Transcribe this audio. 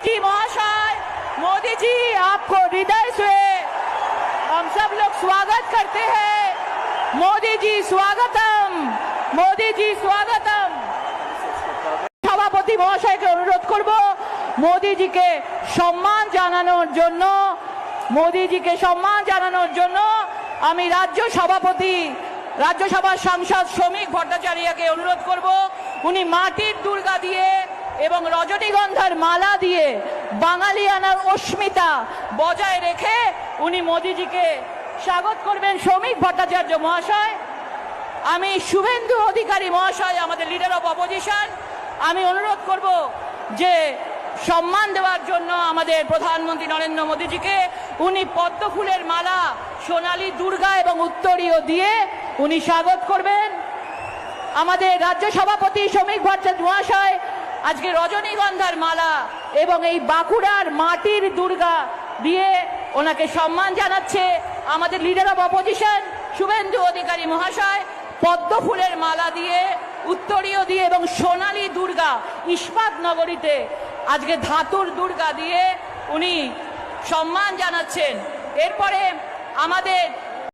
जी महाशय, मोदी जी आपको हृदय से हम सब लोग स्वागत करते हैं। मोदी जी स्वागतम, मोदी जी स्वागतम। सभापति महाशय के अनुरोध करब मोदी जी के सम्मान জানানোর জন্য, मोदी जी के सम्मान জানানোর জন্য আমি রাজ্য সভাপতি রাজ্যসভার সাংসদ শ্রমিক ভট্টাচার্যকে অনুরোধ করব উনি মাটির দুর্গা দিয়ে এবং রজনীগন্ধার মালা দিয়ে বাঙালিয়ানার অস্মিতা বজায় রেখে উনি মোদিজিকে স্বাগত করবেন। শ্রমিক ভট্টাচার্য মহাশয়, আমি শুভেন্দু অধিকারী মহাশয়, আমাদের লিডার অফ অপোজিশন, আমি অনুরোধ করব যে সম্মান দেওয়ার জন্য আমাদের প্রধানমন্ত্রী নরেন্দ্র মোদীজিকে উনি পদ্ম ফুলের মালা, সোনালী দুর্গা এবং উত্তরীয় দিয়ে উনি স্বাগত করবেন। আমাদের রাজ্য সভাপতি শ্রমিক ভট্টাচার্য মহাশয় আজকে রজনীগন্ধার মালা এবং এই বাঁকুড়ার মাটির দুর্গা দিয়ে ওনাকে সম্মান জানাচ্ছে। আমাদের leader of opposition Suvendu Adhikari মহাশয় পদ্ম ফুলের মালা দিয়ে, উত্তরীয় দিয়ে এবং সোনালী দুর্গা ইস্পাত নগরীতে আজকে ধাতুর দুর্গা দিয়ে উনি সম্মান জানাচ্ছেন। এরপরে আমাদের